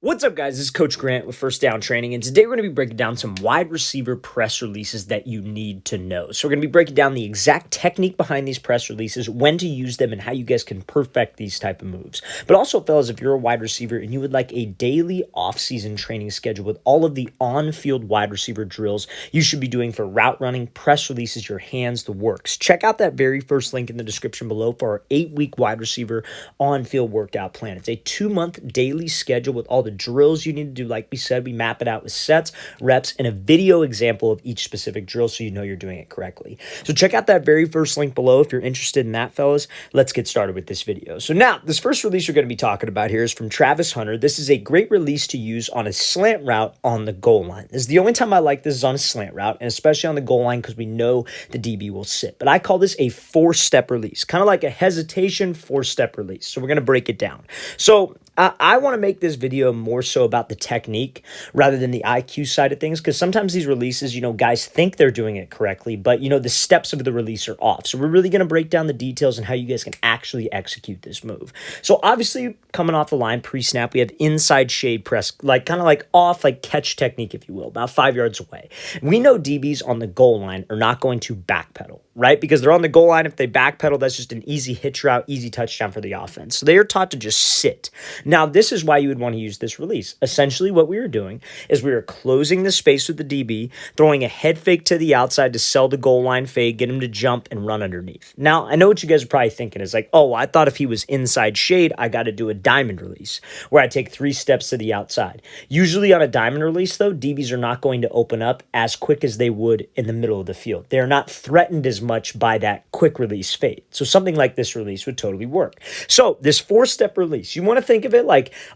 What's up, guys? This is Coach Grant with First Down Training, and today we're going to be breaking down some wide receiver press releases that you need to know. So we're going to be breaking down the exact technique behind these press releases, when to use them, and how you guys can perfect these type of moves. But also, fellas, if you're a wide receiver and you would like a daily off-season training schedule with all of the on-field wide receiver drills you should be doing for route running, press releases, your hands, the works, check out that very first link in the description below for our 8-week wide receiver on-field workout plan. It's a 2-month daily schedule with all the drills you need to do. Like we said, we map it out with sets, reps, and a video example of each specific drill so you know you're doing it correctly. So check out that very first link below if you're interested in that, fellas. Let's get started with this video. So now, this first release we're going to be talking about here is from Travis Hunter. This is a great release to use on a slant route on the goal line. This is the only time I like this is on a slant route, and especially on the goal line because we know the DB will sit. But I call this a 4-step release, kind of like a hesitation 4-step release. So we're going to break it down. So I want to make this video more so about the technique rather than the IQ side of things, because sometimes these releases, guys think they're doing it correctly, but, the steps of the release are off. So we're really going to break down the details and how you guys can actually execute this move. So obviously, coming off the line pre-snap, we have inside shade press, kind of like off, catch technique, if you will, about 5 yards away. We know DBs on the goal line are not going to backpedal, right? Because they're on the goal line. If they backpedal, that's just an easy hitch route, easy touchdown for the offense. So they are taught to just sit. Now, this is why you would want to use this release. Essentially, what we were doing is we were closing the space with the DB, throwing a head fake to the outside to sell the goal line fade, get him to jump and run underneath. Now, I know what you guys are probably thinking is oh, I thought if he was inside shade, I got to do a diamond release where I take 3 steps to the outside. Usually on a diamond release, though, DBs are not going to open up as quick as they would in the middle of the field. They're not threatened as much by that quick release fade. So something like this release would totally work. So this 4-step release, you want to think of it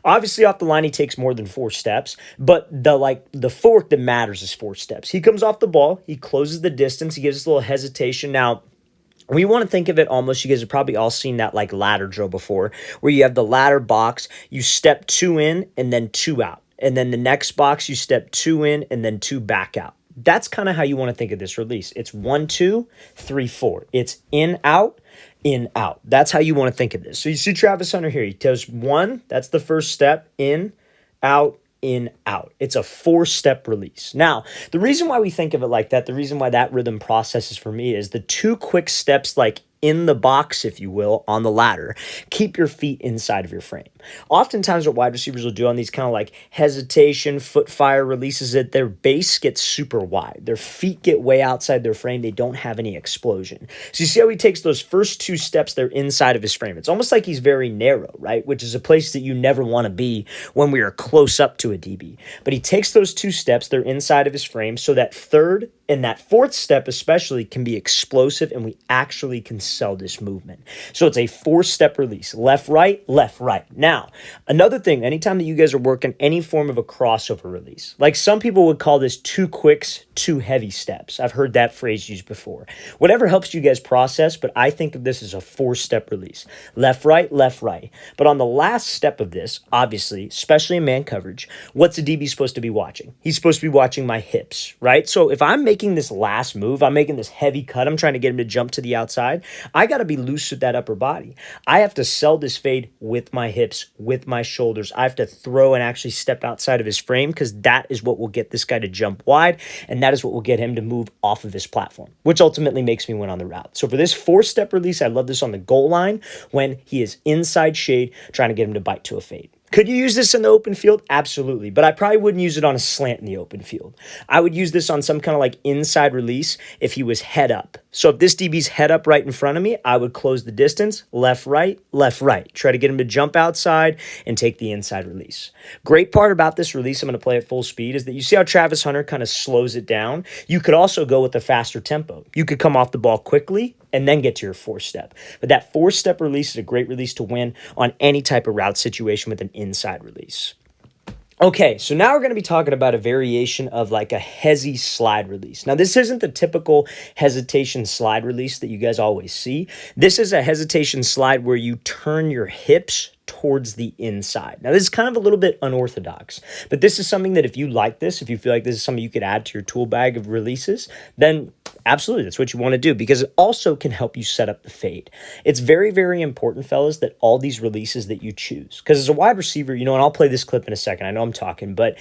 obviously off the line, he takes more than 4 steps, but the fork that matters is 4 steps. He comes off the ball, he closes the distance, he gives us a little hesitation. Now, we want to think of it almost, you guys have probably all seen that ladder drill before, where you have the ladder box, you step 2 in and then 2 out. And then the next box, you step 2 in and then 2 back out. That's kind of how you want to think of this release. It's 1, 2, 3, 4. It's in, out, in, out. That's how you want to think of this. So you see Travis Hunter here. He does 1. That's the first step. In, out, in, out. It's a 4-step release. Now, the reason why we think of it like that, the reason why that rhythm processes for me is the 2 quick steps in the box, if you will, on the ladder, keep your feet inside of your frame. Oftentimes what wide receivers will do on these kind of hesitation, foot fire releases, that their base gets super wide. Their feet get way outside their frame. They don't have any explosion. So you see how he takes those first 2 steps, they're inside of his frame. It's almost like he's very narrow, right? Which is a place that you never want to be when we are close up to a DB. But he takes those 2 steps, they're inside of his frame, so that third and that 4th step especially can be explosive, and we actually can sell this movement. So it's a 4-step release. Left, right, left, right. Now, another thing, anytime that you guys are working any form of a crossover release, some people would call this 2 quicks, 2 heavy steps. I've heard that phrase used before. Whatever helps you guys process, but I think of this as a 4-step release. Left, right, left, right. But on the last step of this, obviously, especially in man coverage, what's the DB supposed to be watching? He's supposed to be watching my hips, right? So if I'm making this last move, I'm making this heavy cut, I'm trying to get him to jump to the outside, I got to be loose with that upper body. I have to sell this fade with my hips, with my shoulders. I have to throw and actually step outside of his frame, because that is what will get this guy to jump wide, and that is what will get him to move off of his platform, which ultimately makes me win on the route. So for this 4-step release, I love this on the goal line when he is inside shade, trying to get him to bite to a fade. Could you use this in the open field? Absolutely. But I probably wouldn't use it on a slant in the open field. I would use this on some kind of inside release if he was head up. So if this DB's head up right in front of me, I would close the distance, left, right, left, right. Try to get him to jump outside and take the inside release. Great part about this release, I'm going to play at full speed, is that you see how Travis Hunter kind of slows it down. You could also go with a faster tempo. You could come off the ball quickly and then get to your 4-step. But that 4-step release is a great release to win on any type of route situation with an inside release. Okay, so now we're going to be talking about a variation of a hezi slide release. Now, this isn't the typical hesitation slide release that you guys always see. This is a hesitation slide where you turn your hips towards the inside. Now, this is kind of a little bit unorthodox, but this is something that if you like this, if you feel like this is something you could add to your tool bag of releases, then absolutely, that's what you want to do, because it also can help you set up the fade. It's very, very important, fellas, that all these releases that you choose, because as a wide receiver, and I'll play this clip in a second, I know I'm talking, but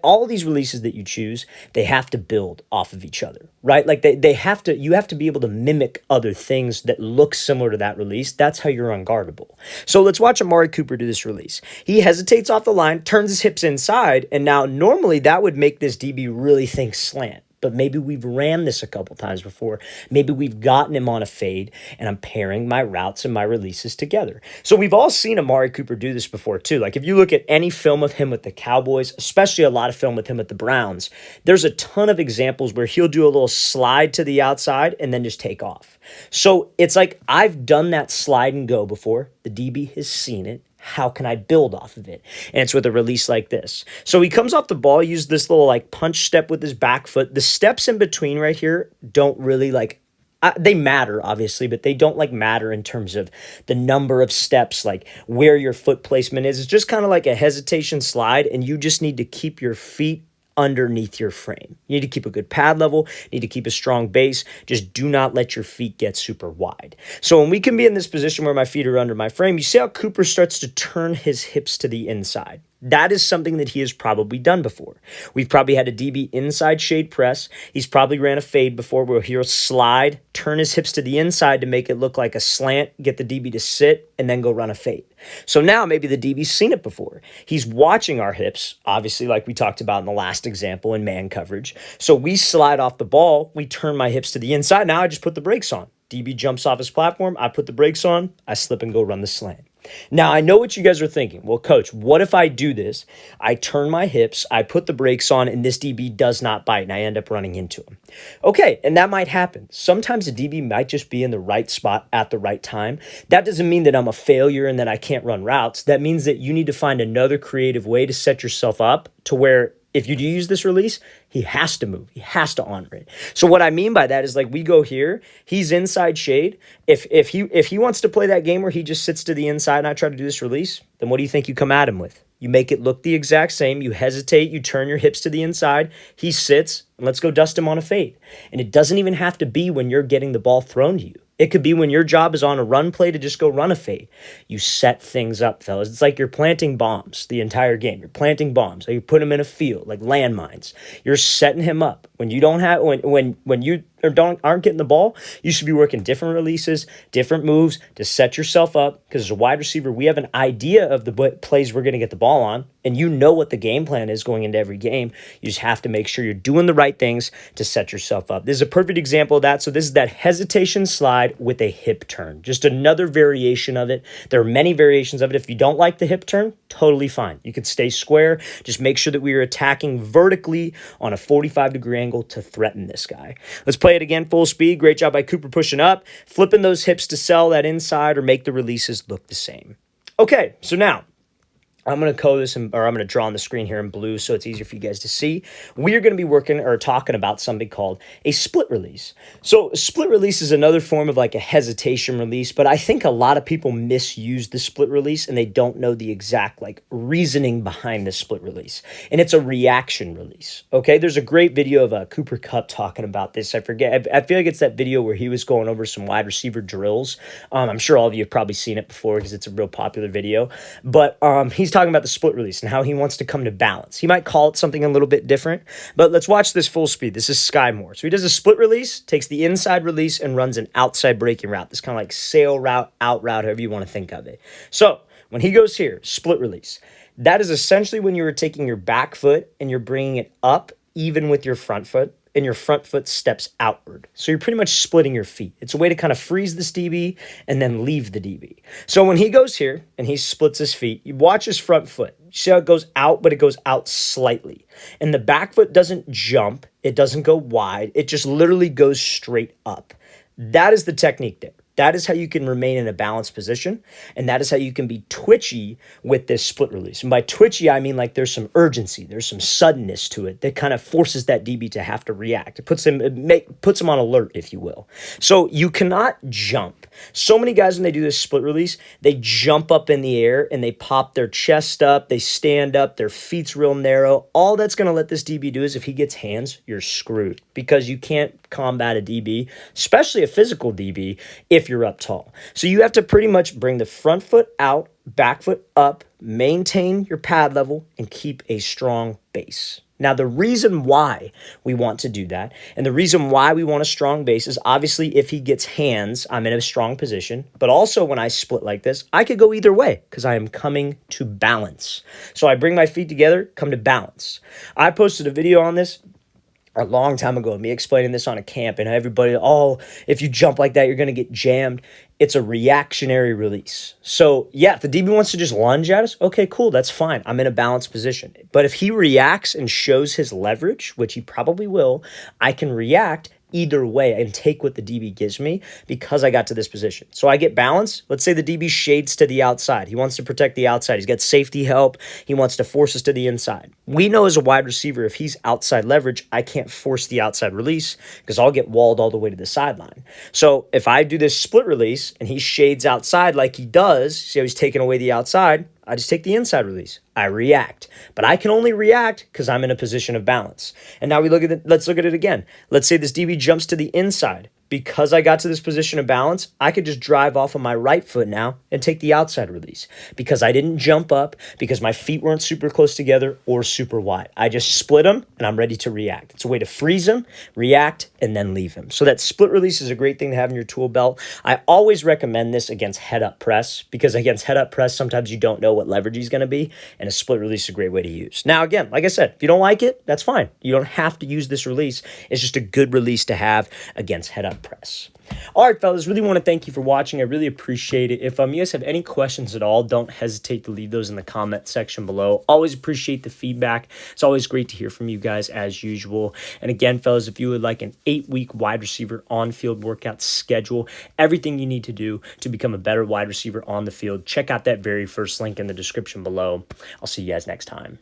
all these releases that you choose, they have to build off of each other, right? Like you have to be able to mimic other things that look similar to that release. That's how you're unguardable. So let's watch Amari Cooper do this release. He hesitates off the line, turns his hips inside, and now normally that would make this DB really think slant. But maybe we've ran this a couple times before. Maybe we've gotten him on a fade, and I'm pairing my routes and my releases together. So we've all seen Amari Cooper do this before too. Like if you look at any film of him with the Cowboys, especially a lot of film with him with the Browns, there's a ton of examples where he'll do a little slide to the outside and then just take off. So it's like I've done that slide and go before. The DB has seen it. How can I build off of it? And it's with a release like this. So he comes off the ball, uses this little like punch step with his back foot. The steps in between right here don't really they matter obviously, but they don't matter in terms of the number of steps, like where your foot placement is. It's just kind of like a hesitation slide, and you just need to keep your feet underneath your frame. You need to keep a good pad level, you need to keep a strong base. Just do not let your feet get super wide. So when we can be in this position where my feet are under my frame, you see how Cooper starts to turn his hips to the inside. That is something that he has probably done before. We've probably had a DB inside shade press. He's probably ran a fade before where he'll slide, turn his hips to the inside to make it look like a slant, get the DB to sit, and then go run a fade. So now maybe the DB's seen it before. He's watching our hips, obviously, like we talked about in the last example in man coverage. So we slide off the ball, we turn my hips to the inside. Now I just put the brakes on. DB jumps off his platform, I put the brakes on, I slip and go run the slant. Now, I know what you guys are thinking. Well, coach, what if I do this? I turn my hips, I put the brakes on, and this DB does not bite, and I end up running into him. Okay, and that might happen. Sometimes a DB might just be in the right spot at the right time. That doesn't mean that I'm a failure and that I can't run routes. That means that you need to find another creative way to set yourself up to where if you do use this release, he has to move. He has to honor it. So what I mean by that is we go here, he's inside shade. If he wants to play that game where he just sits to the inside and I try to do this release, then what do you think you come at him with? You make it look the exact same. You hesitate. You turn your hips to the inside. He sits, and let's go dust him on a fade. And it doesn't even have to be when you're getting the ball thrown to you. It could be when your job is on a run play to just go run a fade. You set things up, fellas. It's like you're planting bombs the entire game. You're planting bombs. You put them in a field, like landmines. You're setting him up. When you don't have, when you aren't getting the ball, you should be working different releases, different moves to set yourself up. Because as a wide receiver, we have an idea of the plays we're going to get the ball on, and you know what the game plan is going into every game. You just have to make sure you're doing the right things to set yourself up. This is a perfect example of that. So this is that hesitation slide with a hip turn. Just another variation of it. There are many variations of it. If you don't like the hip turn, totally fine. You could stay square. Just make sure that we are attacking vertically on a 45-degree angle to threaten this guy. Let's play it again full speed. Great job by Cooper pushing up, flipping those hips to sell that inside or make the releases look the same. Okay, so now I'm going to code this, I'm going to draw on the screen here in blue so it's easier for you guys to see. We are going to be working or talking about something called a split release. So a split release is another form of a hesitation release, but I think a lot of people misuse the split release and they don't know the exact reasoning behind the split release. And it's a reaction release. Okay, there's a great video of Cooper Kupp talking about this. I forget. I feel like it's that video where he was going over some wide receiver drills. I'm sure all of you have probably seen it before because it's a real popular video. But he's talking about the split release and how he wants to come to balance. He might call it something a little bit different, but let's watch this full speed. This is Sky Moore. So he does a split release, takes the inside release, and runs an outside breaking route. This kind of sail route, out route, however you want to think of it. So when he goes here, split release, that is essentially when you are taking your back foot and you're bringing it up even with your front foot, and your front foot steps outward. So you're pretty much splitting your feet. It's a way to kind of freeze this DB and then leave the DB. So when he goes here and he splits his feet, you watch his front foot. You see how it goes out, but it goes out slightly. And the back foot doesn't jump. It doesn't go wide. It just literally goes straight up. That is the technique there. That is how you can remain in a balanced position, and that is how you can be twitchy with this split release. And by twitchy, I mean like there's some urgency, there's some suddenness to it that kind of forces that DB to have to react. It puts him on alert, if you will. So you cannot jump. So many guys, when they do this split release, they jump up in the air and they pop their chest up, they stand up, their feet's real narrow. All that's going to let this DB do is if he gets hands, you're screwed, because you can't combat a DB, especially a physical DB, if you're up tall. So you have to pretty much bring the front foot out, back foot up, maintain your pad level, and keep a strong base. Now, the reason why we want to do that, and the reason why we want a strong base, is obviously if he gets hands, I'm in a strong position. But also when I split like this, I could go either way because I am coming to balance. So I bring my feet together, come to balance. I posted a video on this a long time ago, me explaining this on a camp, and everybody, oh, if you jump like that, you're going to get jammed. It's a reactionary release. So yeah, if the DB wants to just lunge at us, okay, cool, that's fine. I'm in a balanced position. But if he reacts and shows his leverage, which he probably will, I can react either way and take what the DB gives me because I got to this position. So I get balance. Let's say the DB shades to the outside. He wants to protect the outside. He's got safety help. He wants to force us to the inside. We know as a wide receiver, if he's outside leverage, I can't force the outside release because I'll get walled all the way to the sideline. So if I do this split release and he shades outside like he does, see how he's taking away the outside, I just take the inside release. I react. But I can only react because I'm in a position of balance. And now let's look at it again. Let's say this DB jumps to the inside. Because I got to this position of balance, I could just drive off of my right foot now and take the outside release. Because I didn't jump up, because my feet weren't super close together or super wide. I just split them and I'm ready to react. It's a way to freeze him, react, and then leave him. So that split release is a great thing to have in your tool belt. I always recommend this against head-up press, because against head-up press, sometimes you don't know what leverage he's going to be, and a split release is a great way to use. Now, again, like I said, if you don't like it, that's fine. You don't have to use this release. It's just a good release to have against head-up press. All right, fellas, really want to thank you for watching. I really appreciate it. If you guys have any questions at all, don't hesitate to leave those in the comment section below. Always appreciate the feedback. It's always great to hear from you guys as usual. And again, fellas, if you would like an 8-week wide receiver on-field workout schedule, everything you need to do to become a better wide receiver on the field, check out that very first link in the description below. I'll see you guys next time.